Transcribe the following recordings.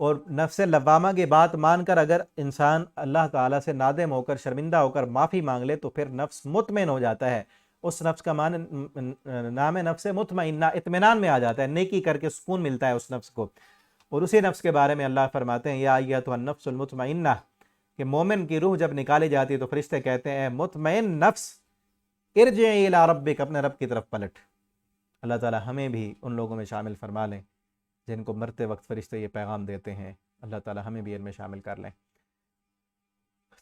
اور نفس لوامہ کی بات مان کر اگر انسان اللہ تعالیٰ سے نادم ہو کر شرمندہ ہو کر معافی مانگ لے تو پھر نفس مطمئن ہو جاتا ہے. اس نفس کا نام ہے نفس مطمئنہ، اطمینان میں آ جاتا ہے، نیکی کر کے سکون ملتا ہے اس نفس کو. اور اسی نفس کے بارے میں اللہ فرماتے ہیں یا ایتھا النفس المطمئنہ، کہ مومن کی روح جب نکالی جاتی ہے تو فرشتے کہتے ہیں اے مطمئن نفس ارجعی الی ربک، اپنے رب کی طرف پلٹ. اللہ تعالیٰ ہمیں بھی ان لوگوں میں شامل فرما لیں جن کو مرتے وقت فرشتے یہ پیغام دیتے ہیں. اللہ تعالیٰ ہمیں بھی ان میں شامل کر لیں.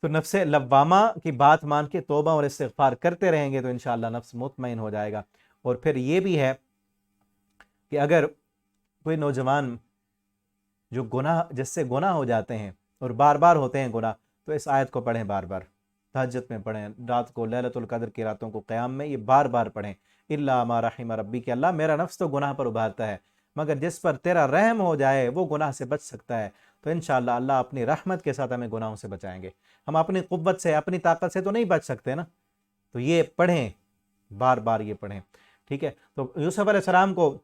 تو نفس لوامہ کی بات مان کے توبہ اور استغفار کرتے رہیں گے تو انشاءاللہ نفس مطمئن ہو جائے گا. اور پھر یہ بھی ہے کہ اگر کوئی نوجوان جو جس سے گناہ ہو جاتے ہیں اور بار بار ہوتے ہیں گناہ، تو اس آیت کو پڑھیں، بار بار تہجد میں پڑھیں، رات کو لیلۃ القدر کی راتوں کو قیام میں یہ بار بار پڑھیں. الا ما رحم ربی، کہ اللہ میرا نفس تو گناہ پر ابھارتا ہے مگر جس پر تیرا رحم ہو جائے وہ گناہ سے بچ سکتا ہے. تو انشاءاللہ اللہ اپنی رحمت کے ساتھ ہمیں گناہوں سے بچائیں گے. ہم اپنی قوت سے اپنی طاقت سے تو نہیں بچ سکتے نا. تو یہ پڑھیں، بار بار یہ پڑھیں. ٹھیک ہے. تو یوسف علیہ السلام کو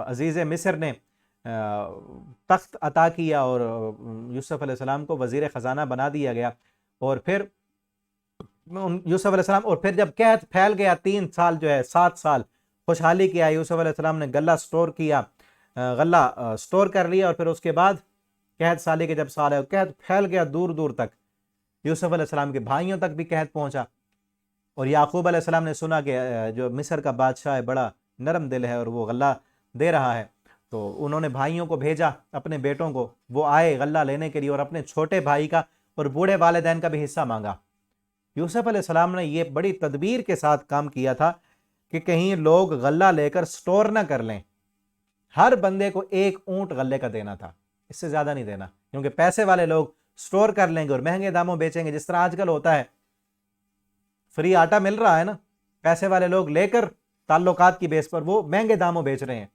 عزیز مصر نے تخت عطا کیا اور یوسف علیہ السلام کو وزیر خزانہ بنا دیا گیا. اور پھر یوسف علیہ السلام، اور پھر جب قحط پھیل گیا 3 سال جو ہے 7 سال خوشحالی کیا، یوسف علیہ السلام نے غلہ سٹور کیا، غلہ سٹور کر لیا. اور پھر اس کے بعد قحط سالی کے جب سال ہے قحط پھیل گیا دور دور تک، یوسف علیہ السلام کے بھائیوں تک بھی قحط پہنچا. اور یعقوب علیہ السلام نے سنا کہ جو مصر کا بادشاہ ہے بڑا نرم دل ہے اور وہ غلہ دے رہا ہے، تو انہوں نے بھائیوں کو بھیجا، اپنے بیٹوں کو، وہ آئے غلہ لینے کے لیے اور اپنے چھوٹے بھائی کا اور بوڑھے والدین کا بھی حصہ مانگا. یوسف علیہ السلام نے یہ بڑی تدبیر کے ساتھ کام کیا تھا کہ کہیں لوگ غلہ لے کر سٹور نہ کر لیں. ہر بندے کو 1 اونٹ غلے کا دینا تھا، اس سے زیادہ نہیں دینا، کیونکہ پیسے والے لوگ سٹور کر لیں گے اور مہنگے داموں بیچیں گے، جس طرح آج کل ہوتا ہے. فری آٹا مل رہا ہے نا، پیسے والے لوگ لے کر تعلقات کی بیس پر وہ مہنگے داموں بیچ رہے ہیں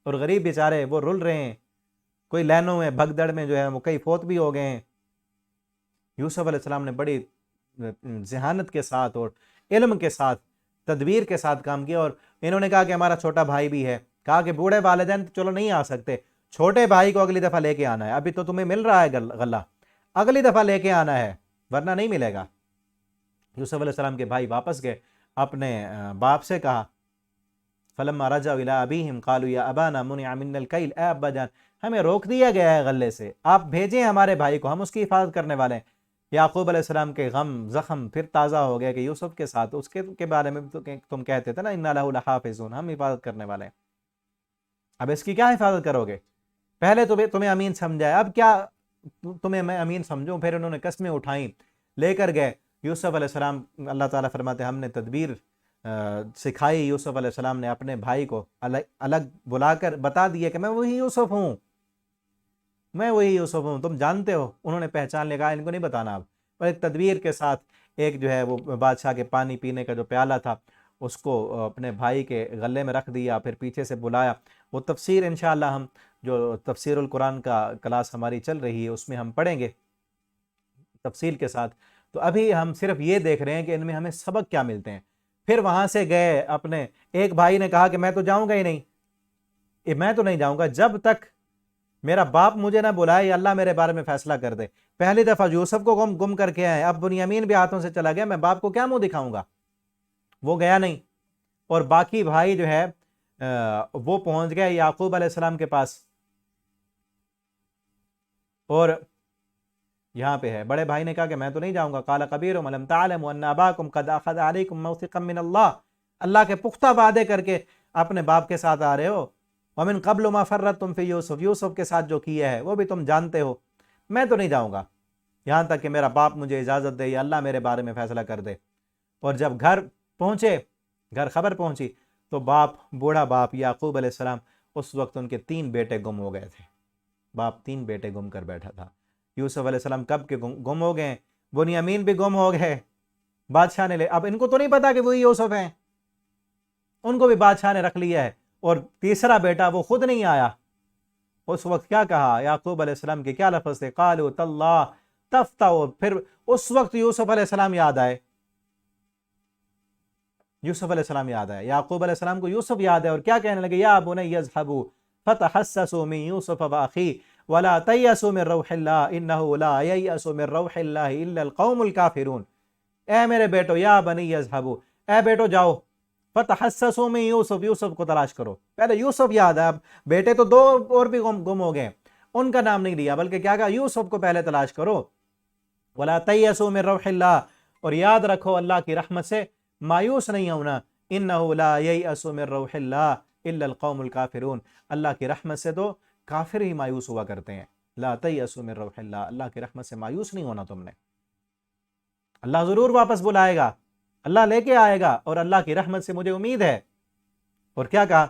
اور غریب بیچارے وہ رل رہے ہیں. کوئی لینوں میں بھگدڑ میں جو ہے وہ کئی فوت بھی ہو گئے ہیں. یوسف علیہ السلام نے بڑی ذہانت کے ساتھ اور علم کے ساتھ تدبیر کے ساتھ کام کیا. اور انہوں نے کہا کہ ہمارا چھوٹا بھائی بھی ہے، کہا کہ بوڑھے والدین چلو نہیں آ سکتے، چھوٹے بھائی کو اگلی دفعہ لے کے آنا ہے، ابھی تو تمہیں مل رہا ہے غلہ، اگلی دفعہ لے کے آنا ہے ورنہ نہیں ملے گا. یوسف علیہ السلام کے بھائی واپس گئے، اپنے باپ سے کہا فلما رجعوا الی ابیہم قالوا یا ابانا منع منا الکیل، اے ابا جان ہمیں روک دیا گیا ہے غلے سے، آپ بھیجیں ہمارے بھائی کو، ہم اس کی حفاظت کرنے والے ہیں. یعقوب علیہ السلام کے غم زخم پھر تازہ ہو گیا کہ یوسف کے ساتھ اس کے بارے میں تم کہتے تھے نا انا لہ لحافظون، ہم حفاظت کرنے والے ہیں، اب اس کی کیا حفاظت کرو گے؟ پہلے تو تمہیں امین سمجھا ہے، اب کیا تمہیں میں امین سمجھوں؟ پھر انہوں نے قسمیں اٹھائیں، لے کر گئے. یوسف علیہ السلام، اللہ تعالیٰ فرماتے ہیں ہم نے تدبیر سکھائی. یوسف علیہ السلام نے اپنے بھائی کو الگ بلا کر بتا دیا کہ میں وہی یوسف ہوں، میں وہی یوسف ہوں، تم جانتے ہو. انہوں نے پہچان لے، کہا ان کو نہیں بتانا اب. اور ایک تدبیر کے ساتھ ایک جو ہے وہ بادشاہ کے پانی پینے کا جو پیالہ تھا اس کو اپنے بھائی کے غلے میں رکھ دیا، پھر پیچھے سے بلایا. وہ تفسیر انشاءاللہ ہم جو تفسیر القرآن کا کلاس ہماری چل رہی ہے اس میں ہم پڑھیں گے تفصیل کے ساتھ. تو ابھی ہم صرف یہ دیکھ رہے ہیں کہ ان میں ہمیں سبق کیا ملتے ہیں. پھر وہاں سے گئے، اپنے ایک بھائی نے کہا کہ میں تو جاؤں گا ہی نہیں، میں تو نہیں جاؤں گا جب تک میرا باپ مجھے نہ بلائے یا اللہ میرے بارے میں فیصلہ کر دے. پہلی دفعہ یوسف کو گم کر کے آئے، اب بنیامین بھی ہاتھوں سے چلا گیا، میں باپ کو کیا منہ دکھاؤں گا؟ وہ گیا نہیں. اور باقی بھائی جو ہے وہ پہنچ گئے یعقوب علیہ السلام کے پاس. اور یہاں پہ ہے بڑے بھائی نے کہا کہ میں تو نہیں جاؤں گا. قال کبیرہم الم تعلموا ان اباکم قد اخذ علیکم موثقا من اللہ کے پختہ وعدے کر کے اپنے باپ کے ساتھ آ رہے ہو. ومن قبل ما فرطتم فی یوسف، یوسف کے ساتھ جو کیا ہے وہ بھی تم جانتے ہو. میں تو نہیں جاؤں گا یہاں تک کہ میرا باپ مجھے اجازت دے یا اللہ میرے بارے میں فیصلہ کر دے. اور جب گھر خبر پہنچی تو بوڑھا باپ یعقوب علیہ السلام، اس وقت ان کے 3 بیٹے گم ہو گئے تھے. باپ 3 بیٹے گم کر بیٹھا تھا. یوسف علیہ السلام کب کے گم ہو گئے، بنیامین بھی گم ہو گئے. بادشاہ نے اب ان کو تو نہیں پتا کہ وہی یوسف ہیں، ان کو بھی بادشاہ نے رکھ لیا ہے. اور تیسرا بیٹا وہ خود نہیں آیا. اس وقت کیا کہا یعقوب علیہ السلام کے کیا لفظ تھے؟ قالوا تاللہ تفتأ. پھر اس وقت یوسف علیہ السلام یاد آئے، یعقوب علیہ السلام کو یوسف یاد ہے. اور کیا کہنے لگے؟ یا بنی اذهبوا فتحسسوا من یوسف واخیہ ولا تیأسوا من روح اللہ انہ لا ییأس من روح اللہ الا القوم الکافرون۔ اے میرے بیٹو، یا بنی اذهبوا، اے بیٹو جاؤ، فتحسسوا من یوسف، یوسف کو تلاش کرو۔ پہلے یوسف یاد ہے، اب بیٹے تو دو اور بھی گم ہو گئے، ان کا نام نہیں لیا، بلکہ کیا کہا، یوسف کو پہلے تلاش کرو۔ ولا تیأسوا من روح اللہ، اور یاد رکھو اللہ کی رحمت سے مایوس نہیں ہونا، انہ لا ییأس من روح اللہ الا القوم الکافرون، اللہ کی رحمت سے تو کافر ہی مایوس ہوا کرتے ہیں۔ لا تیأسوا من روح اللہ، اللہ کی رحمت سے مایوس نہیں ہونا تم نے، اللہ ضرور واپس بلائے گا، اللہ لے کے آئے گا، اور اللہ کی رحمت سے مجھے امید ہے۔ اور کیا کہا،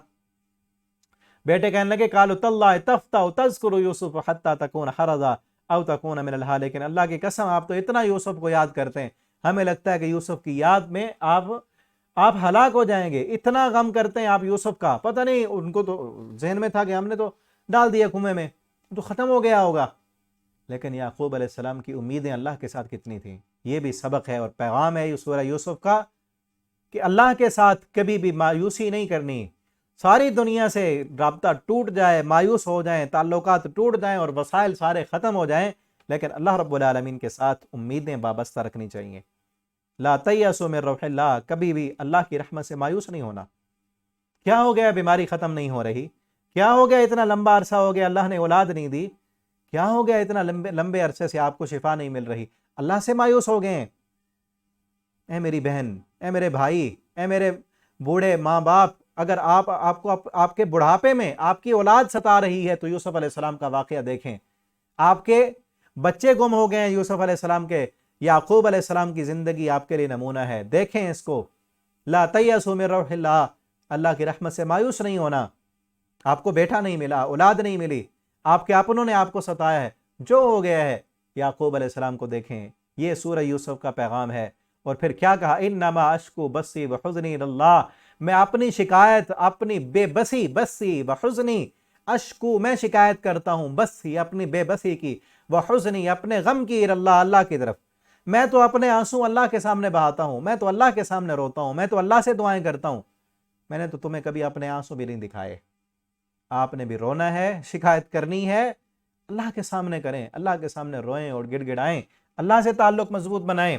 بیٹے کہنے لگے قالوا تاللہ تفتأ تذکر یوسف حتی تکون حرضا او تکون من الہالکین، اللہ کی قسم آپ تو اتنا یوسف کو یاد کرتے ہیں، ہمیں لگتا ہے کہ یوسف کی یاد میں آپ ہلاک ہو جائیں گے، اتنا غم کرتے ہیں آپ یوسف کا، پتہ نہیں ان کو تو ذہن میں تھا کہ ہم نے تو ڈال دیا کنویں میں تو ختم ہو گیا ہوگا، لیکن یعقوب علیہ السلام کی امیدیں اللہ کے ساتھ کتنی تھیں۔ یہ بھی سبق ہے اور پیغام ہے سورہ یوسف کا کہ اللہ کے ساتھ کبھی بھی مایوسی نہیں کرنی، ساری دنیا سے رابطہ ٹوٹ جائے، مایوس ہو جائیں، تعلقات ٹوٹ جائیں اور وسائل سارے ختم ہو جائیں، لیکن اللہ رب العالمین کے ساتھ امیدیں وابستہ رکھنی چاہیے۔ لا تیأسوا من روح اللہ، کبھی بھی اللہ کی رحمت سے مایوس نہیں ہونا۔ کیا ہو گیا بیماری ختم نہیں ہو رہی؟ کیا ہو گیا اتنا لمبا عرصہ ہو گیا اللہ نے اولاد نہیں دی؟ کیا ہو گیا اتنا لمبے عرصے سے آپ کو شفا نہیں مل رہی؟ اللہ سے مایوس ہو گئے ہیں؟ اے میری بہن، اے میرے بھائی، اے میرے بوڑھے ماں باپ، اگر آپ کو آپ کے بڑھاپے میں آپ کی اولاد ستا رہی ہے تو یوسف علیہ السلام کا واقعہ دیکھیں، آپ کے بچے گم ہو گئے ہیں یوسف علیہ السلام کے، یعقوب علیہ السلام کی زندگی آپ کے لیے نمونہ ہے، دیکھیں اس کو۔ لا تیأسوا من روح اللہ، اللہ کی رحمت سے مایوس نہیں ہونا۔ آپ کو بیٹا نہیں ملا، اولاد نہیں ملی، آپ کے اپنوں نے آپ کو ستایا ہے، جو ہو گیا ہے، یعقوب علیہ السلام کو دیکھیں، یہ سورہ یوسف کا پیغام ہے۔ اور پھر کیا کہا، انما اشکو بسی وحزنی اللہ، میں اپنی شکایت، اپنی بے بسی وحزنی، اشکو میں شکایت کرتا ہوں، بسی اپنی بے بسی کی، وحزنی اپنے غم کی، اللہ کی طرف، میں تو اپنے آنسو اللہ کے سامنے بہاتا ہوں، میں تو اللہ کے سامنے روتا ہوں، میں تو اللہ سے دعائیں کرتا ہوں۔ میں نے تو تمہیں کبھی اپنے آنسو بھی نہیں دکھائے، آپ نے بھی رونا ہے، شکایت کرنی ہے، اللہ کے سامنے کریں، اللہ کے سامنے روئیں اور گڑ گڑائیں، اللہ سے تعلق مضبوط بنائیں۔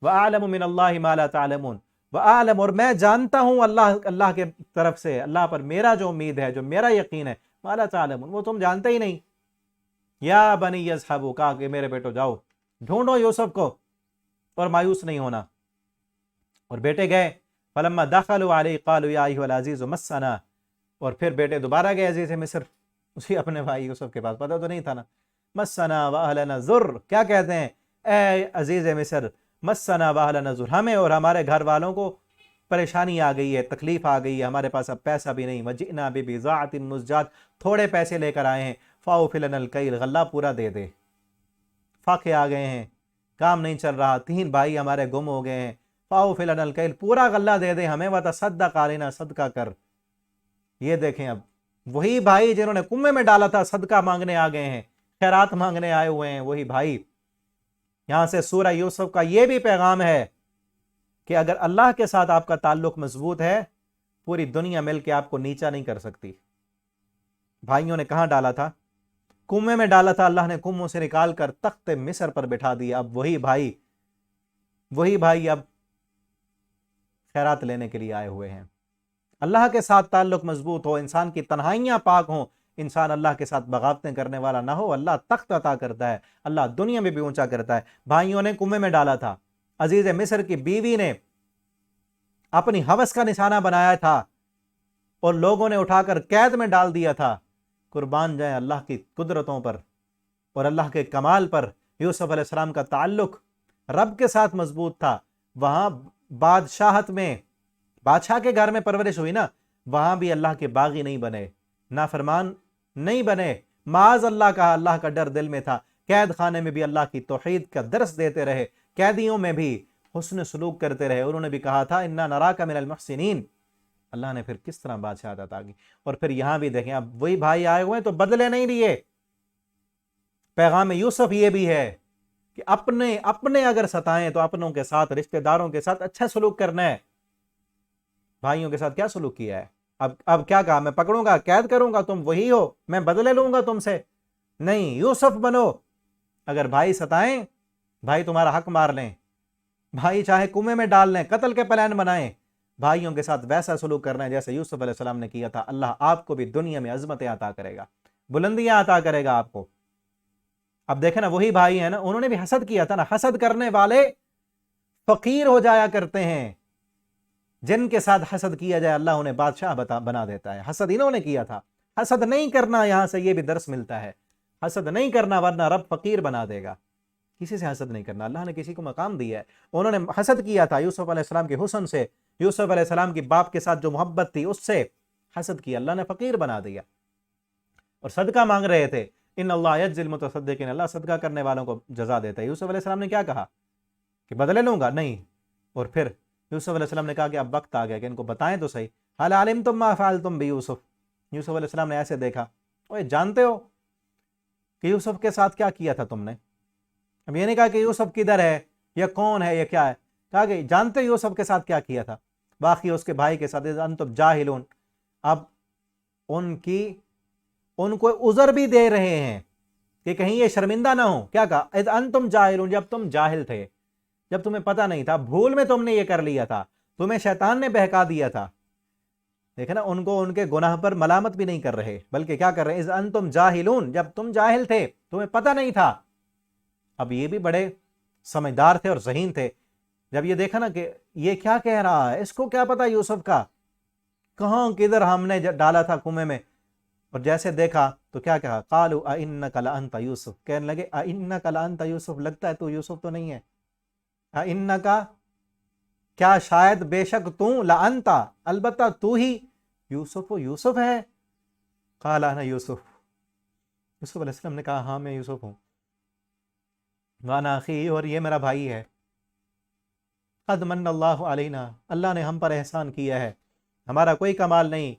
وَأَعْلَمُ مِنَ اللَّهِ مَا لَا تَعْلَمُونَ، وَأَعْلَمُ، اور میں جانتا ہوں اللہ کے طرف سے، اللہ پر میرا جو امید ہے، جو میرا یقین ہے، مَا لَا تَعْلَمُونَ، وہ تم جانتے ہی نہیں۔ یا بنی اذهبوا، کہا کہ میرے بیٹو جاؤ، ڈھونڈو یوسف کو اور مایوس نہیں ہونا۔ اور بیٹے گئے، فَلَمَّا دَخَلُوا عَلَيْهِ قَالُوا يَا أَيُّهَا الْعَزِيزُ مَسَّنَا، اور پھر بیٹے دوبارہ گئے عزیز مصر، اسی اپنے بھائی یوسف کے پاس، پتہ تو نہیں تھا نا، مسنا واہلنا ذر، کیا کہتے ہیں، اے عزیز مصر، مسنا واہلنا ذر، ہمیں اور ہمارے گھر والوں کو پریشانی آ گئی ہے، تکلیف آ گئی ہے، ہمارے پاس اب پیسہ بھی نہیں، وجئنا ببضاعۃ مزجاۃ، تھوڑے پیسے لے کر آئے ہیں، فاوف لنا الکیل، غلہ پورا دے دے، فاقے آ گئے ہیں، کام نہیں چل رہا، 3 بھائی ہمارے گم ہو گئے ہیں، فاوف لنا الکیل، پورا غلہ دے دے ہمیں، وتصدق علینا، صدقہ کر۔ یہ دیکھیں اب وہی بھائی جنہوں نے کنویں میں ڈالا تھا صدقہ مانگنے آ گئے ہیں، خیرات مانگنے آئے ہوئے ہیں، وہی بھائی۔ یہاں سے سورہ یوسف کا یہ بھی پیغام ہے کہ اگر اللہ کے ساتھ آپ کا تعلق مضبوط ہے، پوری دنیا مل کے آپ کو نیچا نہیں کر سکتی۔ بھائیوں نے کہاں ڈالا تھا؟ کنویں میں ڈالا تھا، اللہ نے کنویں سے نکال کر تخت مصر پر بٹھا دیا۔ اب وہی بھائی اب خیرات لینے کے لیے آئے ہوئے ہیں۔ اللہ کے ساتھ تعلق مضبوط ہو، انسان کی تنہائیاں پاک ہوں، انسان اللہ کے ساتھ بغاوتیں کرنے والا نہ ہو، اللہ تخت عطا کرتا ہے، اللہ دنیا میں بھی اونچا کرتا ہے۔ بھائیوں نے کنویں میں ڈالا تھا، عزیز مصر کی بیوی نے اپنی ہوس کا نشانہ بنایا تھا اور لوگوں نے اٹھا کر قید میں ڈال دیا تھا۔ قربان جائیں اللہ کی قدرتوں پر اور اللہ کے کمال پر۔ یوسف علیہ السلام کا تعلق رب کے ساتھ مضبوط تھا، وہاں بادشاہت میں، بادشاہ کے گھر میں پرورش ہوئی نا، وہاں بھی اللہ کے باغی نہیں بنے، نافرمان نہیں بنے، معاذ اللہ کہا، اللہ کا ڈر دل میں تھا۔ قید خانے میں بھی اللہ کی توحید کا درس دیتے رہے، قیدیوں میں بھی حسن سلوک کرتے رہے، انہوں نے بھی کہا تھا انا نراک من المحسنین۔ اللہ نے پھر کس طرح بادشاہت عطا کی۔ اور پھر یہاں بھی دیکھیں، اب وہی بھائی آئے ہوئے ہیں تو بدلے نہیں لیے۔ پیغام یوسف یہ بھی ہے کہ اپنے اگر ستائیں تو اپنوں کے ساتھ، رشتہ داروں کے ساتھ اچھا سلوک کرنا ہے۔ بھائیوں کے ساتھ کیا سلوک کیا ہے؟ اب کیا کہا؟ میں پکڑوں گا، قید کروں گا، تم وہی ہو، میں بدلے لوں گا تم سے؟ نہیں، یوسف بنو۔ اگر بھائی ستائیں، بھائی تمہارا حق مار لیں، بھائی چاہے کنویں میں ڈال لیں، قتل کے پلان بنائیں، بھائیوں کے ساتھ ویسا سلوک کرنا ہے جیسے یوسف علیہ السلام نے کیا تھا، اللہ آپ کو بھی دنیا میں عظمتیں عطا کرے گا، بلندیاں عطا کرے گا آپ کو۔ اب دیکھیں نا، وہی بھائی ہیں نا، انہوں نے بھی حسد کیا تھا نا۔ حسد کرنے والے فقیر ہو جایا کرتے ہیں، جن کے ساتھ حسد کیا جائے اللہ انہیں بادشاہ بنا دیتا ہے۔ حسد انہوں نے کیا تھا۔ حسد نہیں کرنا، یہاں سے یہ بھی درس ملتا ہے، حسد نہیں کرنا ورنہ رب فقیر بنا دے گا۔ کسی سے حسد نہیں کرنا، اللہ نے کسی کو مقام دیا ہے۔ انہوں نے حسد کیا تھا یوسف علیہ السلام کے حسن سے، یوسف علیہ السلام کی باپ کے ساتھ جو محبت تھی اس سے حسد کیا، اللہ نے فقیر بنا دیا۔ اور صدقہ مانگ رہے تھے، ان اللہ یجزی المتصدقین، اللہ صدقہ کرنے والوں کو جزا دیتا ہے۔ یوسف علیہ السلام نے کیا کہا کہ بدلے لوں گا؟ نہیں۔ اور پھر یوسف علیہ السلام نے کہا کہ اب وقت آ گیا کہ ان کو بتائیں تو صحیح، حال علمتم ما فعلتم بیوسف۔ یوسف علیہ السلام نے ایسے دیکھا، اوے جانتے ہو کہ یوسف کے ساتھ کیا کیا تھا تم نے؟ اب یہ نہیں کہا کہ یوسف کدھر ہے یا کون ہے یا کیا ہے، کہا کہ جانتے ہو یوسف کے ساتھ کیا کیا تھا؟ باقی اس کے بھائی کے ساتھ انتم جاہلون۔ اب ان کو عذر بھی دے رہے ہیں کہ کہیں یہ شرمندہ نہ ہو۔ کیا کہا؟ اذ انتم جاہلون، جب تم جاہل تھے، جب تمہیں پتہ نہیں تھا، بھول میں تم نے یہ کر لیا تھا، تمہیں شیطان نے بہکا دیا تھا۔ دیکھیں نا، ان کو ان کے گناہ پر ملامت بھی نہیں کر رہے، بلکہ کیا کر رہے ہیں؟ اذ انتم جاہلون، جب تم جاہل تھے، تمہیں پتہ نہیں تھا۔ اب یہ بھی بڑے سمجھدار تھے اور ذہین تھے، جب یہ دیکھا نا کہ یہ کیا کہہ رہا ہے، اس کو کیا پتا یوسف کا، کہاں کدھر ہم نے ڈالا تھا کنویں میں، اور جیسے دیکھا تو کیا کہا؟ قالوا اِنَّكَ لَأَنْتَ یوسف، کہنے لگے اِنَّكَ لَأَنْتَ یوسف، لگتا ہے تو یوسف تو نہیں ہے۔ اِنَّكَ، کیا شاید بے شک تو، لَأَنْتَ، البتہ تو ہی، یوسف ہے۔ قال انا یوسف، یوسف علیہ السلام نے کہا ہاں میں یوسف ہوں، وانا اخی، اور یہ میرا بھائی ہے۔ قد من اللہ علینا، اللہ نے ہم پر احسان کیا ہے، ہمارا کوئی کمال نہیں،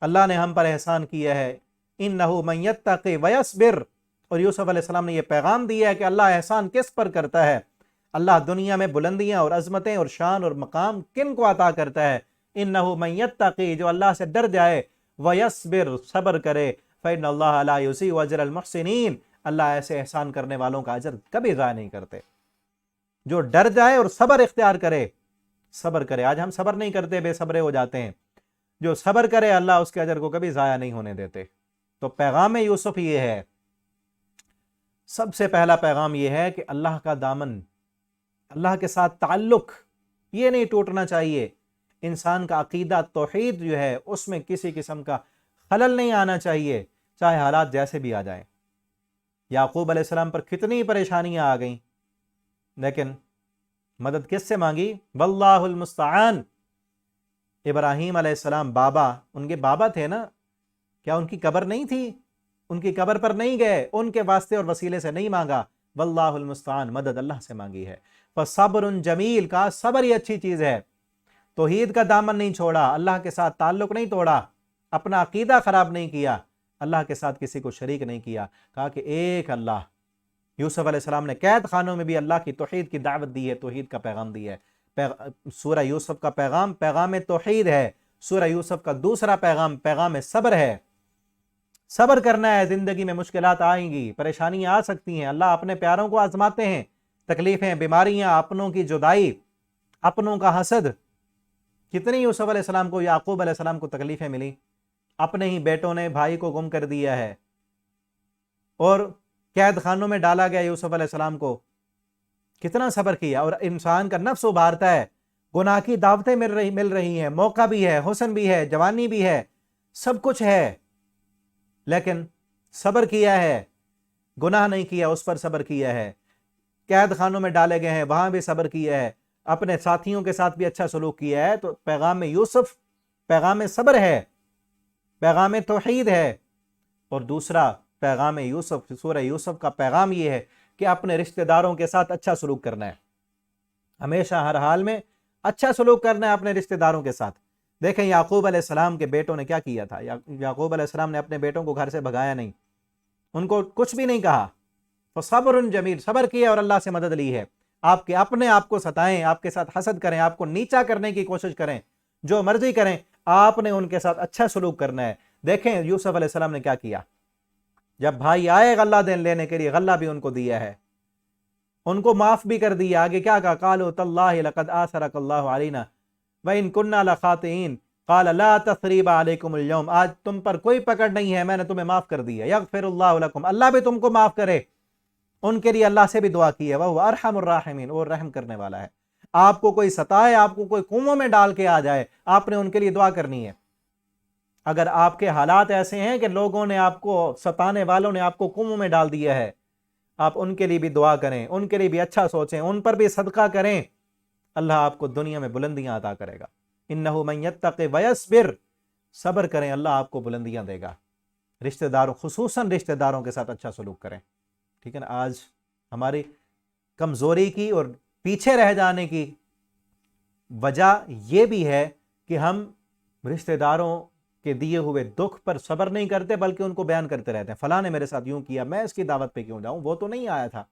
اللہ نے ہم پر احسان کیا ہے۔ انہ من یتقی ویصبر، اور یوسف علیہ السلام نے یہ پیغام دیا ہے کہ اللہ احسان کس پر کرتا ہے، اللہ دنیا میں بلندیاں اور عظمتیں اور شان اور مقام کن کو عطا کرتا ہے؟ انہ من یتقی، جو اللہ سے ڈر جائے، ویصبر، صبر کرے، فإن اللہ لا یضیع اجر المحسنین، اللہ ایسے احسان کرنے والوں کا اجر کبھی ضائع نہیں کرتے۔ جو ڈر جائے اور صبر اختیار کرے، صبر کرے، آج ہم صبر نہیں کرتے، بے صبرے ہو جاتے ہیں، جو صبر کرے اللہ اس کے اجر کو کبھی ضائع نہیں ہونے دیتے۔ تو پیغام یوسف یہ ہے، سب سے پہلا پیغام یہ ہے کہ اللہ کا دامن، اللہ کے ساتھ تعلق یہ نہیں ٹوٹنا چاہیے، انسان کا عقیدہ توحید جو ہے اس میں کسی قسم کا خلل نہیں آنا چاہیے، چاہے حالات جیسے بھی آ جائیں۔ یعقوب علیہ السلام پر کتنی پریشانیاں آ گئیں، لیکن مدد کس سے مانگی؟ واللہ المستعان۔ ابراہیم علیہ السلام بابا، ان کے بابا تھے نا، کیا ان کی قبر نہیں تھی؟ ان کی قبر پر نہیں گئے، ان کے واسطے اور وسیلے سے نہیں مانگا، واللہ المستعان، مدد اللہ سے مانگی ہے۔ فصبر جمیل، کا صبر ہی اچھی چیز ہے، توحید کا دامن نہیں چھوڑا، اللہ کے ساتھ تعلق نہیں توڑا، اپنا عقیدہ خراب نہیں کیا، اللہ کے ساتھ کسی کو شریک نہیں کیا، کہا کہ ایک اللہ۔ یوسف علیہ السلام نے قید خانوں میں بھی اللہ کی توحید کی دعوت دی ہے، توحید کا پیغام دی ہے۔ سورہ یوسف کا پیغام پیغام توحید ہے، سورہ یوسف کا دوسرا پیغام پیغام صبر ہے۔ صبر کرنا ہے، زندگی میں مشکلات آئیں گی، پریشانیاں آ سکتی ہیں، اللہ اپنے پیاروں کو آزماتے ہیں، تکلیفیں، بیماریاں، اپنوں کی جدائی، اپنوں کا حسد، کتنی یوسف علیہ السلام کو، یعقوب علیہ السلام کو تکلیفیں ملی، اپنے ہی بیٹوں نے بھائی کو گم کر دیا ہے، اور قید خانوں میں ڈالا گیا یوسف علیہ السلام کو، کتنا صبر کیا۔ اور انسان کا نفس ابھارتا ہے، گناہ کی دعوتیں مل رہی ہیں، موقع بھی ہے، حسن بھی ہے، جوانی بھی ہے، سب کچھ ہے، لیکن صبر کیا ہے، گناہ نہیں کیا، اس پر صبر کیا ہے۔ قید خانوں میں ڈالے گئے ہیں، وہاں بھی صبر کیا ہے، اپنے ساتھیوں کے ساتھ بھی اچھا سلوک کیا ہے۔ تو پیغام یوسف پیغام صبر ہے، پیغام توحید ہے۔ اور دوسرا پیغام یوسف، سورہ یوسف کا پیغام یہ ہے کہ اپنے رشتہ داروں کے ساتھ اچھا سلوک کرنا ہے، ہمیشہ ہر حال میں اچھا سلوک کرنا ہے اپنے رشتہ داروں کے ساتھ۔ دیکھیں یعقوب علیہ السلام کے بیٹوں نے کیا کیا تھا، یعقوب علیہ السلام نے اپنے بیٹوں کو گھر سے بھگایا نہیں، ان کو کچھ بھی نہیں کہا، فصبر جمیل، صبر کیا اور اللہ سے مدد لی ہے۔ آپ کو ستائیں، آپ کے ساتھ حسد کریں، آپ کو نیچا کرنے کی کوشش کریں، جو مرضی کریں، آپ نے ان کے ساتھ اچھا سلوک کرنا ہے۔ دیکھیں یوسف علیہ السلام نے کیا کیا، جب بھائی آئے غلہ لینے کے لیے، غلہ بھی ان کو دیا ہے، ان کو معاف بھی کر دیا۔ آگے کیا کہا، قالوا تاللہ لقد آثرک اللہ علینا وإن كنا لخاطئین قال لا تثریب علیکم اليوم، آج تم پر کوئی پکڑ نہیں ہے، میں نے تمہیں معاف کر دیا۔ یغفر اللہ لکم، اللہ بھی تم کو معاف کرے۔ ان کے لیے اللہ سے بھی دعا کی ہے، وہ ارحم الراحمین، اور رحم کرنے والا ہے۔ آپ کو کوئی ستائے، آپ کو کوئی کنویں میں ڈال کے آ جائے، آپ نے ان کے لیے دعا کرنی ہے۔ اگر آپ کے حالات ایسے ہیں کہ لوگوں نے آپ کو، ستانے والوں نے آپ کو کنویں میں ڈال دیا ہے، آپ ان کے لیے بھی دعا کریں، ان کے لیے بھی اچھا سوچیں، ان پر بھی صدقہ کریں، اللہ آپ کو دنیا میں بلندیاں عطا کرے گا۔ انہ من یتق ویصبر، صبر کریں، اللہ آپ کو بلندیاں دے گا۔ رشتہ داروں، خصوصاً رشتہ داروں کے ساتھ اچھا سلوک کریں، ٹھیک ہے نا۔ آج ہماری کمزوری کی اور پیچھے رہ جانے کی وجہ یہ بھی ہے کہ ہم رشتہ داروں کے دیے ہوئے دکھ پر صبر نہیں کرتے، بلکہ ان کو بیان کرتے رہتے ہیں، فلاں نے میرے ساتھ یوں کیا، میں اس کی دعوت پہ کیوں جاؤں، وہ تو نہیں آیا تھا،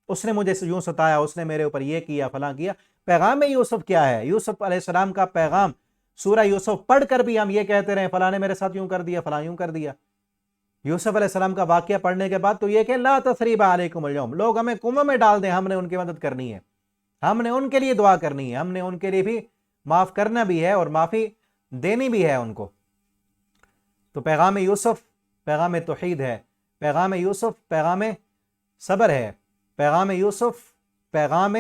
اس نے مجھے یوں ستایا، اس نے میرے اوپر یہ کیا، فلاں کیا۔ پیغام یوسف کیا ہے؟ یوسف علیہ السلام کا پیغام، سورہ یوسف پڑھ کر بھی ہم یہ کہتے رہے فلاں نے میرے ساتھ یوں کر دیا، فلاں یوں کر دیا۔ یوسف علیہ السلام کا واقعہ پڑھنے کے بعد تو یہ کہ لا تثریب علیکم اليوم، لوگ ہمیں کنویں میں ڈال دیں، ہم نے ان کی مدد کرنی ہے، ہم نے ان کے لیے دعا کرنی ہے، ہم نے ان کے لیے بھی معاف کرنا بھی ہے اور معافی دینی بھی ہے ان کو۔ تو پیغام یوسف پیغام توحید ہے، پیغام یوسف پیغام صبر ہے، پیغام یوسف پیغام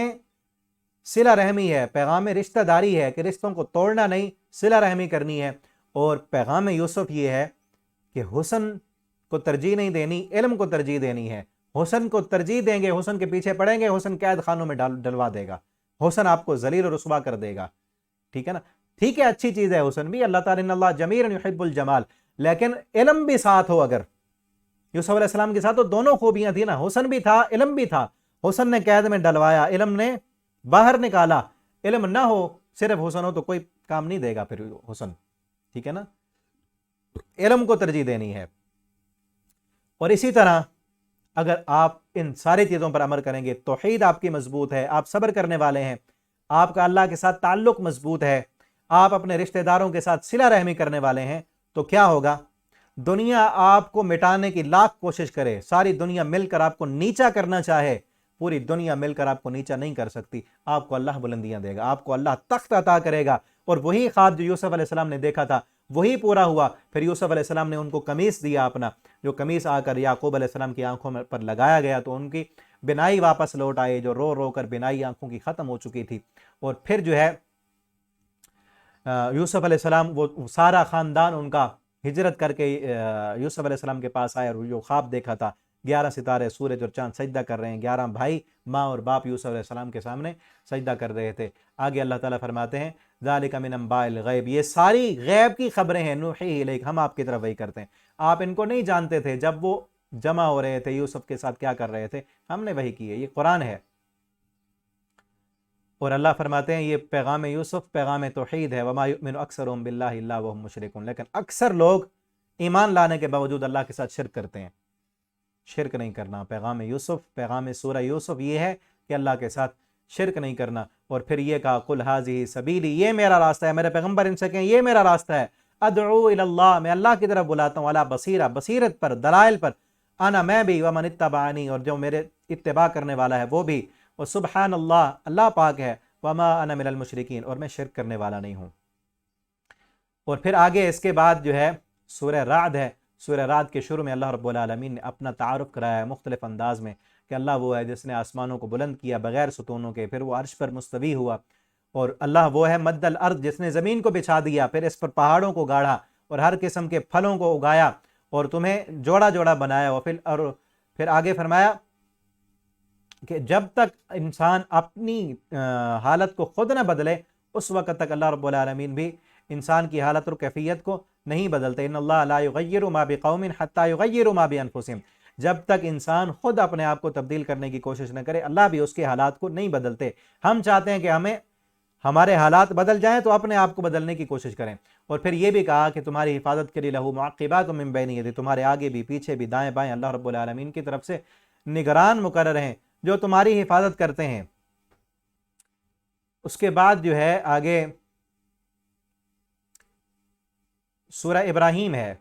صلہ رحمی ہے، پیغام رشتہ داری ہے کہ رشتوں کو توڑنا نہیں، صلہ رحمی کرنی ہے۔ اور پیغام یوسف یہ ہے کہ حسن کو ترجیح نہیں دینی، علم کو ترجیح دینی ہے۔ حسن کو ترجیح دیں گے، حسن کے پیچھے پڑیں گے، حسن قید خانوں میں ڈلوا دے گا، حسن آپ کو ذلیل و رسوا کر دے گا، ٹھیک ہے نا۔ ٹھیک ہے، اچھی چیز ہے حسن بھی، اللہ تعالیٰ ان اللہ جمیل یحب الجمال، لیکن علم بھی ساتھ ہو۔ اگر یوسف علیہ السلام کے ساتھ تو دونوں خوبیاں تھیں نا، حسن بھی تھا، علم بھی تھا۔ حسن نے قید میں ڈلوایا، علم نے باہر نکالا۔ علم نہ ہو، صرف حسن ہو تو کوئی کام نہیں دے گا پھر حسن، ٹھیک ہے نا۔ علم کو ترجیح دینی ہے۔ اور اسی طرح اگر آپ ان ساری چیزوں پر عمل کریں گے، توحید آپ کی مضبوط ہے، آپ صبر کرنے والے ہیں، آپ کا اللہ کے ساتھ تعلق مضبوط ہے، آپ اپنے رشتہ داروں کے ساتھ صلہ رحمی کرنے والے ہیں، تو کیا ہوگا؟ دنیا آپ کو مٹانے کی لاکھ کوشش کرے، ساری دنیا مل کر آپ کو نیچا کرنا چاہے، پوری دنیا مل کر آپ کو نیچا نہیں کر سکتی۔ آپ کو اللہ بلندیاں دے گا، آپ کو اللہ تخت عطا کرے گا۔ اور وہی خواب جو یوسف علیہ السلام نے دیکھا تھا وہی پورا ہوا۔ پھر یوسف علیہ السلام نے ان کو قمیص دیا اپنا، جو قمیص آ کر یعقوب علیہ السلام کی آنکھوں پر لگایا گیا، تو ان کی بینائی واپس لوٹ آئی، جو رو رو کر بینائی آنکھوں کی ختم ہو چکی تھی۔ اور پھر جو ہے یوسف علیہ السلام، وہ سارا خاندان ان کا ہجرت کر کے یوسف علیہ السلام کے پاس آیا، اور جو خواب دیکھا تھا 11 ستارے، سورج اور چاند سجدہ کر رہے ہیں، 11 بھائی، ماں اور باپ یوسف علیہ السلام کے سامنے سجدہ کر رہے تھے۔ آگے اللہ تعالیٰ فرماتے ہیں ذالک من انباء الغیب، یہ ساری غیب کی خبریں ہیں، نوحی الیک، ہم آپ کی طرف وہی کرتے ہیں، آپ ان کو نہیں جانتے تھے جب وہ جمع ہو رہے تھے یوسف کے ساتھ کیا کر رہے تھے، ہم نے وہی کی ہے، یہ قرآن ہے۔ اور اللہ فرماتے ہیں یہ پیغام یوسف پیغام توحید ہے، وما یؤمن اکثرهم باللہ الا وهم مشرکون، لیکن اکثر لوگ ایمان لانے کے باوجود اللہ کے ساتھ شرک کرتے ہیں۔ شرک نہیں کرنا، پیغام یوسف، پیغام سورہ یوسف یہ ہے کہ اللہ کے ساتھ شرک نہیں کرنا۔ اور پھر یہ کہا قل ھذہ سبیلی، یہ میرا راستہ ہے، میرے پیغمبر ان سے کہیں یہ میرا راستہ ہے، ادعو الی اللہ، میں اللہ کی طرف بلاتا ہوں، علی بصیرہ، بصیرت پر، دلائل پر، انا میں بھی، ومن اتبعنی، اور جو میرے اتباع کرنے والا ہے وہ بھی، اور سبحان اللہ، اللہ پاک ہے، وما انا من المشرکین، اور میں شرک کرنے والا نہیں ہوں۔ اور پھر آگے اس کے بعد جو ہے سورہ رعد ہے۔ سورہ رعد کے شروع میں اللہ رب العالمین نے اپنا تعارف کرایا ہے مختلف انداز میں، کہ اللہ وہ ہے جس نے آسمانوں کو بلند کیا بغیر ستونوں کے، پھر وہ عرش پر مستوی ہوا، اور اللہ وہ ہے مد الارض جس نے زمین کو بچھا دیا، پھر اس پر پہاڑوں کو گاڑا اور ہر قسم کے پھلوں کو اگایا اور تمہیں جوڑا جوڑا بنایا، اور پھر آگے فرمایا کہ جب تک انسان اپنی حالت کو خود نہ بدلے اس وقت تک اللہ رب العالمین بھی انسان کی حالت اور کیفیت کو نہیں بدلتے۔ ان اللہ لا یغیر ما بقوم حتی یغیروا ما بانفسہم، جب تک انسان خود اپنے آپ کو تبدیل کرنے کی کوشش نہ کرے اللہ بھی اس کے حالات کو نہیں بدلتے۔ ہم چاہتے ہیں کہ ہمارے حالات بدل جائیں تو اپنے آپ کو بدلنے کی کوشش کریں۔ اور پھر یہ بھی کہا کہ تمہاری حفاظت کے لیے لہو معقبات من بین یدیہ، تمہارے آگے بھی پیچھے بھی دائیں بائیں اللہ رب العالمین کی طرف سے نگران مقرر ہیں جو تمہاری حفاظت کرتے ہیں۔ اس کے بعد جو ہے آگے سورہ ابراہیم ہے،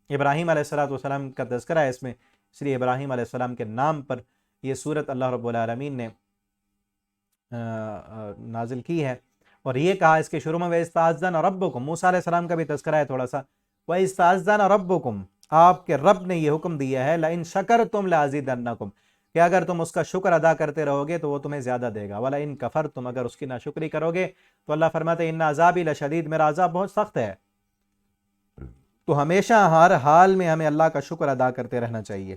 ابراہیم علیہ السلام کا تذکرہ ہے اس میں، اس لیے ابراہیم علیہ السلام کے نام پر یہ سورت اللہ رب العالمین نے نازل کی ہے۔ اور یہ کہا اس کے شروع میں وَإِذْ رَبُّكُمْ، موسیٰ علیہ السلام کا بھی تذکرہ ہے تھوڑا سا، وَإِذْ رَبُّكُمْ، آپ کے رب نے یہ حکم دیا ہے، لَإِن شَكَرْتُمْ لَأَزِيدَنَّكُمْ، کہ اگر تم اس کا شکر ادا کرتے رہو گے تو وہ تمہیں زیادہ دے گا، وَلَئِن كَفَرْتُمْ، اگر اس کی ناشکری کرو گے تو اللہ فرماتے ہیں اِنَّ عَذَابِي لَشَدِيدٌ، میرا عذاب بہت سخت ہے۔ تو ہمیشہ ہر حال میں ہمیں اللہ کا شکر ادا کرتے رہنا چاہیے۔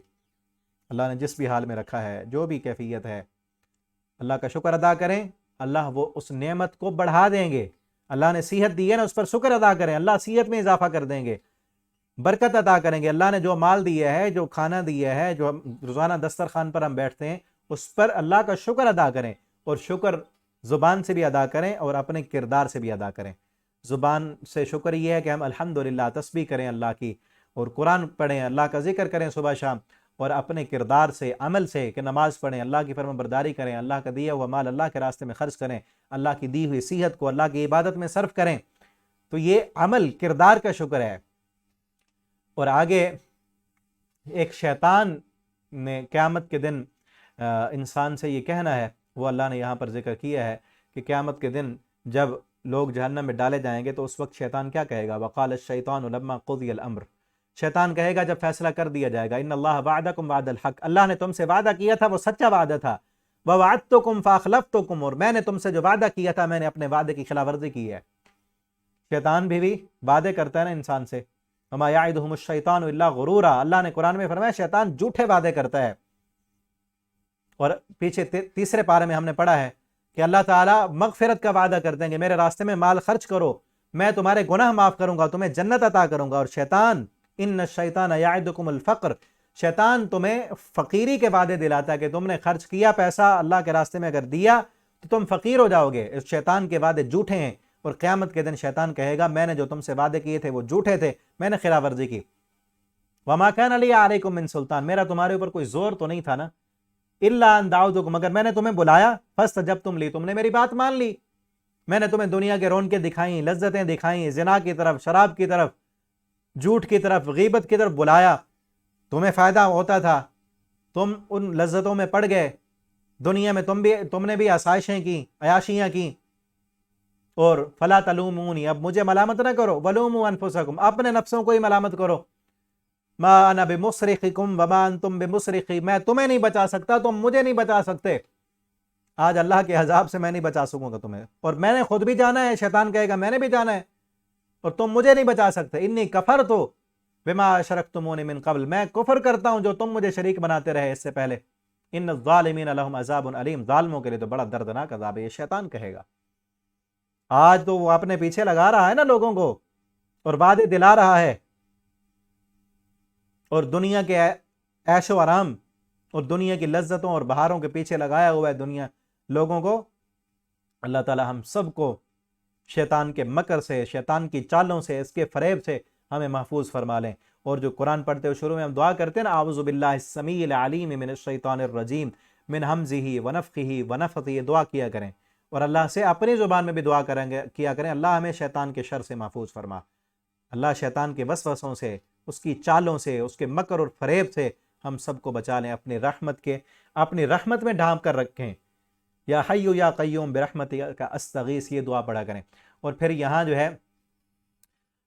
اللہ نے جس بھی حال میں رکھا ہے، جو بھی کیفیت ہے، اللہ کا شکر ادا کریں، اللہ وہ اس نعمت کو بڑھا دیں گے۔ اللہ نے صحت دی ہے نا، اس پر شکر ادا کریں، اللہ صحت میں اضافہ کر دیں گے، برکت عطا کریں گے۔ اللہ نے جو مال دیا ہے، جو کھانا دیا ہے، جو روزانہ دسترخوان پر ہم بیٹھتے ہیں، اس پر اللہ کا شکر ادا کریں، اور شکر زبان سے بھی ادا کریں اور اپنے کردار سے بھی ادا کریں۔ زبان سے شکر یہ ہے کہ ہم الحمدللہ تسبیح کریں اللہ کی، اور قرآن پڑھیں، اللہ کا ذکر کریں صبح شام، اور اپنے کردار سے، عمل سے کہ نماز پڑھیں، اللہ کی فرمان برداری کریں، اللہ کا دیا ہوا مال اللہ کے راستے میں خرچ کریں، اللہ کی دی ہوئی صحت کو اللہ کی عبادت میں صرف کریں۔ تو یہ عمل کردار کا شکر ہے۔ اور آگے ایک شیطان نے قیامت کے دن انسان سے یہ کہنا ہے، وہ اللہ نے یہاں پر ذکر کیا ہے کہ قیامت کے دن جب لوگ جہنم میں ڈالے جائیں گے تو اس وقت شیطان کیا کہے گا؟ وقال الشیطان لما قضی الامر، شیطان کہے گا جب فیصلہ کر دیا جائے گا، ان اللہ وعدکم وعد الحق، اللہ نے تم سے وعدہ کیا تھا وہ سچا وعدہ تھا، ووعدتکم فاخلفتکم، اور میں نے تم سے جو وعدہ کیا تھا میں نے اپنے وعدے کی خلاف ورزی کی ہے۔ شیطان بھی وعدے کرتا ہے نا انسان سے، وما یعدہم الشیطان الا غرورا، اللہ نے قرآن میں فرمایا شیطان جھوٹے وعدے کرتا ہے۔ اور پیچھے تیسرے پارے میں ہم نے پڑھا ہے کہ اللہ تعالیٰ مغفرت کا وعدہ کرتے ہیں کہ میرے راستے میں مال خرچ کرو، میں تمہارے گناہ معاف کروں گا، تمہیں جنت عطا کروں گا۔ اور شیطان، ان الشیطان یعدکم الفقر، شیطان تمہیں فقیری کے وعدے دلاتا ہے کہ تم نے خرچ کیا پیسہ اللہ کے راستے میں اگر دیا تو تم فقیر ہو جاؤ گے۔ اس شیطان کے وعدے جھوٹے ہیں، اور قیامت کے دن شیطان کہے گا میں نے جو تم سے وعدے کیے تھے وہ جھوٹے تھے، میں نے خلاف ورزی کی۔ وما کان لی علیکم من سلطان، میرا تمہارے اوپر کوئی زور تو نہیں تھا نا، الا ان دعوتکم، مگر میں نے تمہیں بلایا، فاستجبتم لی، تم نے میری بات مان لی، میں نے تمہیں دنیا کے رونقیں دکھائیں، لذتیں دکھائیں، زنا کی طرف، شراب کی طرف، جھوٹ کی طرف، غیبت کی طرف بلایا، تمہیں فائدہ ہوتا تھا، تم ان لذتوں میں پڑ گئے، دنیا میں تم نے بھی آسائشیں کی، عیاشیاں کی، اور فلا تلومونی، اب مجھے ملامت نہ کرو، ولوموا انفسکم، اپنے نفسوں کو ہی ملامت کرو، ما انا بمصرخکم وما انتم بمصرخی، میں تمہیں نہیں بچا سکتا، تم مجھے نہیں بچا سکتے، آج اللہ کے عذاب سے میں نہیں بچا سکوں گا تمہیں، اور میں نے خود بھی جانا ہے، شیطان کہے گا میں نے بھی جانا ہے، اور تم مجھے نہیں بچا سکتے، انی کفرت بما اشرکتمونی من قبل، میں کفر کرتا ہوں جو تم مجھے شریک بناتے رہے اس سے پہلے، ان الظالمین لہم عذاب علیم، ظالموں کے لیے تو بڑا دردناک عذاب ہے، یہ شیطان کہے گا۔ آج تو وہ اپنے پیچھے لگا رہا ہے نا لوگوں کو، اور وعدے دلا رہا ہے، اور دنیا کے عیش و آرام اور دنیا کی لذتوں اور بہاروں کے پیچھے لگایا ہوا ہے دنیا لوگوں کو۔ اللہ تعالی ہم سب کو شیطان کے مکر سے، شیطان کی چالوں سے، اس کے فریب سے ہمیں محفوظ فرما لیں۔ اور جو قرآن پڑھتے ہوئے شروع میں ہم دعا کرتے ہیں نا، اعوذ باللہ السمیع العلیم من الشیطان الرجیم من ہمزہ ونفخہ ونفثہ، یہ دعا کیا کریں، اور اللہ سے اپنی زبان میں بھی دعا کیا کریں، اللہ ہمیں شیطان کے شر سے محفوظ فرما، اللہ شیطان کے وسوسوں سے، اس کی چالوں سے، اس کے مکر اور فریب سے ہم سب کو بچا لیں، اپنی رحمت میں ڈھانپ کر رکھیں، یا حی یا قیوم برحمتک استغیث، یہ دعا پڑھا کریں۔ اور پھر یہاں جو ہے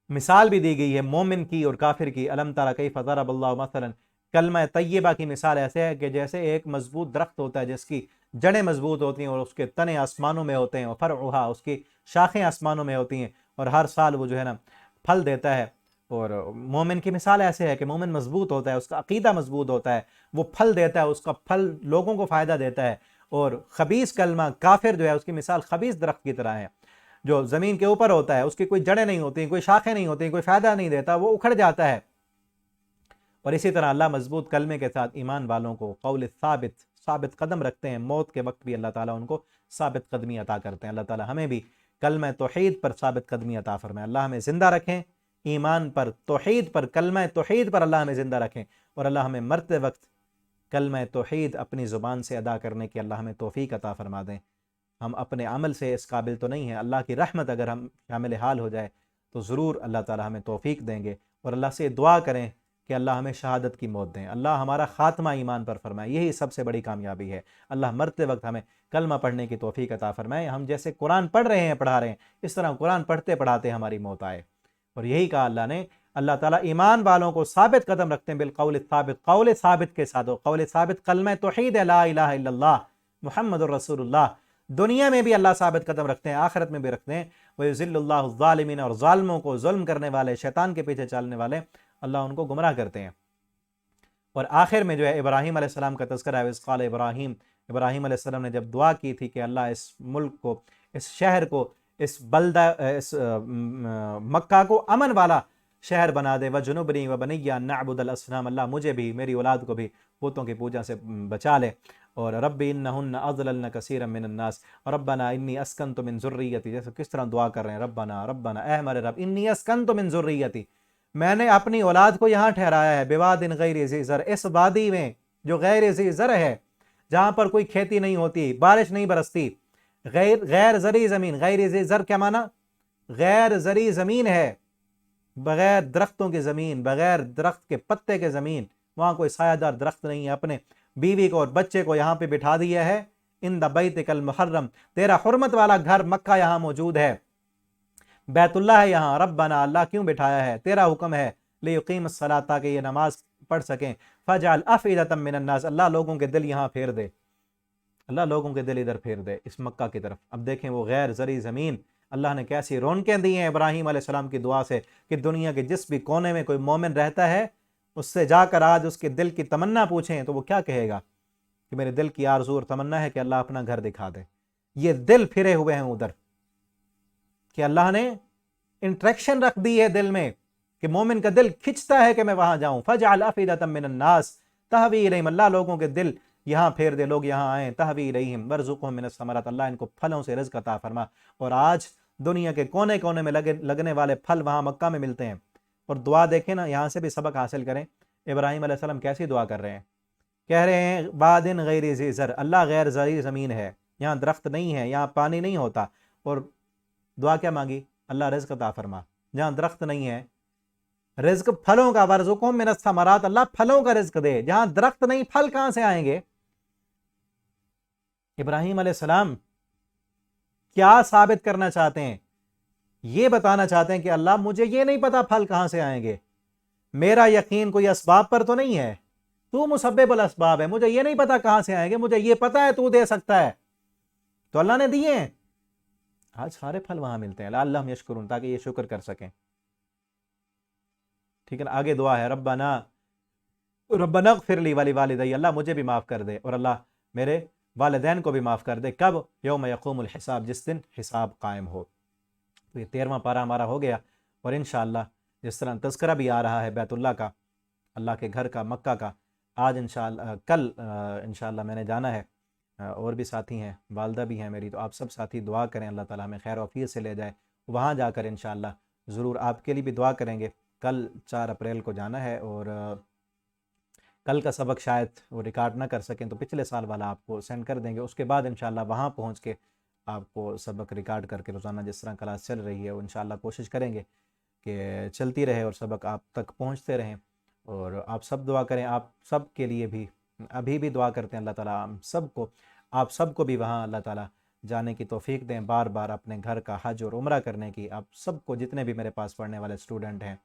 مثال بھی دی گئی ہے مومن کی اور کافر کی، الم تر کیف ضرب اللہ مثلا، کلمہ طیبہ کی مثال ایسے ہے کہ جیسے ایک مضبوط درخت ہوتا ہے جس کی جڑیں مضبوط ہوتی ہیں اور اس کے تنے آسمانوں میں ہوتے ہیں، اور فرعھا، اس کی شاخیں آسمانوں میں ہوتی ہیں، اور ہر سال وہ جو ہے نا پھل دیتا ہے۔ اور مومن کی مثال ایسے ہے کہ مومن مضبوط ہوتا ہے، اس کا عقیدہ مضبوط ہوتا ہے، وہ پھل دیتا ہے، اس کا پھل لوگوں کو فائدہ دیتا ہے۔ اور خبیث کلمہ کافر جو ہے اس کی مثال خبیث درخت کی طرح ہے، جو زمین کے اوپر ہوتا ہے، اس کی کوئی جڑیں نہیں ہوتی، کوئی شاخیں نہیں ہوتی، کوئی فائدہ نہیں دیتا، وہ اکھڑ جاتا ہے۔ اور اسی طرح اللہ مضبوط کلمے کے ساتھ ایمان والوں کو قول ثابت قدم رکھتے ہیں، موت کے وقت بھی اللہ تعالیٰ ان کو ثابت قدمی عطا کرتے ہیں۔ اللہ تعالیٰ ہمیں بھی کلمہ توحید پر ثابت قدمی عطا فرمائے، اللہ ہمیں زندہ رکھیں ایمان پر، توحید پر، کلمہ توحید پر اللہ ہمیں زندہ رکھیں، اور اللہ ہمیں مرتے وقت کلمہ توحید اپنی زبان سے ادا کرنے کی اللہ ہمیں توفیق عطا فرما دیں۔ ہم اپنے عمل سے اس قابل تو نہیں ہیں، اللہ کی رحمت اگر ہم شامل حال ہو جائے تو ضرور اللہ تعالیٰ ہمیں توفیق دیں گے، اور اللہ سے دعا کریں کہ اللہ ہمیں شہادت کی موت دیں، اللہ ہمارا خاتمہ ایمان پر فرمائے، یہی سب سے بڑی کامیابی ہے۔ اللہ مرتے وقت ہمیں کلمہ پڑھنے کی توفیق عطا فرمائے، ہم جیسے قرآن پڑھ رہے ہیں، پڑھا رہے ہیں، اس طرح قرآن پڑھتے پڑھاتے ہماری موت آئے۔ اور یہی کہا اللہ نے، اللہ تعالیٰ ایمان والوں کو ثابت قدم رکھتے ہیں بالقول الثابت، قول ثابت کے ساتھ، قول ثابت کلمہ توحید ہے، لا الہ الا اللہ محمد الرسول اللہ، دنیا میں بھی اللہ ثابت قدم رکھتے ہیں، آخرت میں بھی رکھتے ہیں۔ وَيُذِلُّ اللَّهُ الظَّالِمِينَ، اور ظالموں کو، ظلم کرنے والے، شیطان کے پیچھے چلنے والے، اللہ ان کو گمراہ کرتے ہیں۔ اور آخر میں جو ہے ابراہیم علیہ السلام کا تذکرہ ہے، وَإِذْ قَالَ ابراہیم، ابراہیم علیہ السلام نے جب دعا کی تھی کہ اللہ اس ملک کو، اس شہر کو، اس بلدہ، اس مکہ کو امن والا شہر بنا دے، وَجُنُبْنِي وَبَنِيَّ أَن نَعْبُدَ الْأَصْنَامَ، اللہ مجھے بھی، میری اولاد کو بھی بتوں کی پوجا سے بچا لے۔ اور رب انہن اضللن کثیرا من الناس، ربنا انی اسکنت من ذریتی، جیسے کس طرح دعا کر رہے ہیں، ربنا ربنا اے ہمارے رب، انی اسکنت من ذریتی، میں نے اپنی اولاد کو یہاں ٹھہرایا ہے، بواد غیر ذی زرع، اس وادی میں جو غیر ذی زرع ہے، جہاں پر کوئی کھیتی نہیں ہوتی، بارش نہیں برستی، غیر زرعی زمین، غیر ذی زرع کیا معنی؟ غیر زرعی زمین ہے، بغیر درختوں کی زمین، بغیر درخت کے پتے کے زمین، وہاں کوئی سایہ دار درخت نہیں ہے، اپنے بیوی کو اور بچے کو یہاں پہ بٹھا دیا ہے، ان دا بیتک المحرم، تیرا حرمت والا گھر مکہ یہاں موجود ہے، بیت اللہ ہے یہاں، ربنا اللہ کیوں بٹھایا ہے، تیرا حکم ہے، لیقیم الصلاۃ، تاکہ یہ نماز پڑھ سکیں، فجعل افئدۃ من الناس، اللہ لوگوں کے دل یہاں پھیر دے، اللہ لوگوں کے دل ادھر پھیر دے، اس مکہ کی طرف۔ اب دیکھیں وہ غیر زرعی زمین، اللہ نے کیسی رونقیں دی ہیں ابراہیم علیہ السلام کی دعا سے، کہ دنیا کے جس بھی کونے میں کوئی مومن رہتا ہے، اس سے جا کر آج اس کے دل کی تمنا پوچھیں تو وہ کیا کہے گا کہ میرے دل کی آرزو اور تمنا ہے کہ اللہ اپنا گھر دکھا دے۔ یہ دل پھرے ہوئے ہیں ادھر، کہ اللہ نے انٹریکشن رکھ دی ہے دل میں، کہ مومن کا دل کھنچتا ہے کہ میں وہاں جاؤں۔ فجعل افئدۃ من الناس تہوی الیہم، اللہ لوگوں کے دل یہاں پھیر دے، لوگ یہاں آئیں، تہوی الیہم وارزقھم من الثمرات، اللہ ان کو پھلوں سے رزق عطا فرما۔ اور آج دنیا کے کونے کونے میں لگنے والے پھل وہاں مکہ میں ملتے ہیں۔ اور دعا دیکھیں نا، یہاں سے بھی سبق حاصل کریں، ابراہیم علیہ السلام کیسی دعا کر رہے ہیں، کہہ رہے ہیں وادٍ غیر ذی زرع، اللہ غیر زرعی زمین ہے، یہاں درخت نہیں ہے، یہاں پانی نہیں ہوتا، اور دعا کیا مانگی؟ اللہ رزق عطا فرما، جہاں درخت نہیں ہے، رزق پھلوں کا، وارزقھم من الثمرات، اللہ پھلوں کا رزق دے، جہاں درخت نہیں پھل کہاں سے آئیں گے؟ ابراہیم علیہ السلام کیا ثابت کرنا چاہتے ہیں؟ یہ بتانا چاہتے ہیں کہ اللہ مجھے یہ نہیں پتا پھل کہاں سے آئیں گے، میرا یقین کوئی اسباب پر تو نہیں ہے، تو مسبب الاسباب ہے، مجھے یہ نہیں پتا کہاں سے آئیں گے، مجھے یہ پتا ہے تو دے سکتا ہے، تو اللہ نے دیے ہیں، آج سارے پھل وہاں ملتے ہیں، لعلہم یشکرون، تاکہ یہ شکر کر سکیں۔ ٹھیک ہے نا، آگے دعا ہے، ربنا اغفر لی ولوالدی، اللہ مجھے بھی معاف کر دے، اور اللہ میرے والدین کو بھی معاف کر دے، کب؟ یوم یقوم الحساب، جس دن حساب قائم ہو۔ تو یہ 13واں پارہ ہمارا ہو گیا، اور انشاءاللہ جس طرح تذکرہ بھی آ رہا ہے بیت اللہ کا، اللہ کے گھر کا، مکہ کا، آج انشاءاللہ، کل انشاءاللہ میں نے جانا ہے، اور بھی ساتھی ہیں، والدہ بھی ہیں میری، تو آپ سب ساتھی دعا کریں اللہ تعالیٰ ہمیں خیر و عافیت سے لے جائے، وہاں جا کر انشاءاللہ ضرور آپ کے لیے بھی دعا کریں گے۔ کل 4 اپریل کو جانا ہے، اور کل کا سبق شاید وہ ریکارڈ نہ کر سکیں تو پچھلے سال والا آپ کو سینڈ کر دیں گے، اس کے بعد انشاءاللہ وہاں پہنچ کے آپ کو سبق ریکارڈ کر کے روزانہ جس طرح کلاس چل رہی ہے وہ انشاءاللہ کوشش کریں گے کہ چلتی رہے اور سبق آپ تک پہنچتے رہیں۔ اور آپ سب دعا کریں، آپ سب کے لیے بھی ابھی بھی دعا کرتے ہیں، اللہ تعالیٰ آپ سب کو بھی وہاں اللہ تعالیٰ جانے کی توفیق دیں، بار بار اپنے گھر کا حج اور عمرہ کرنے کی، آپ سب کو، جتنے بھی میرے پاس پڑھنے والے اسٹوڈنٹ ہیں،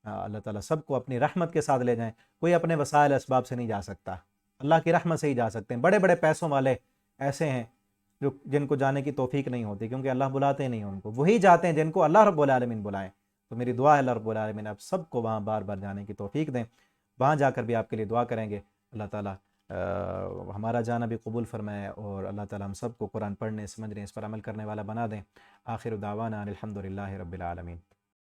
اللہ تعالیٰ سب کو اپنی رحمت کے ساتھ لے جائیں۔ کوئی اپنے وسائل اسباب سے نہیں جا سکتا، اللہ کی رحمت سے ہی جا سکتے ہیں۔ بڑے بڑے پیسوں والے ایسے ہیں جن کو جانے کی توفیق نہیں ہوتی، کیونکہ اللہ بلاتے نہیں ان کو، وہی جاتے ہیں جن کو اللہ رب العالمین بلائیں۔ تو میری دعا ہے اللہ رب العالمین آپ سب کو وہاں بار بار جانے کی توفیق دیں، وہاں جا کر بھی آپ کے لیے دعا کریں گے، اللہ تعالیٰ ہمارا جانا بھی قبول فرمائے، اور اللہ تعالیٰ ہم سب کو قرآن پڑھنے، سمجھنے، اس پر عمل کرنے والا بنا دیں۔ آخر دعوانا الحمدللہ رب العالمین۔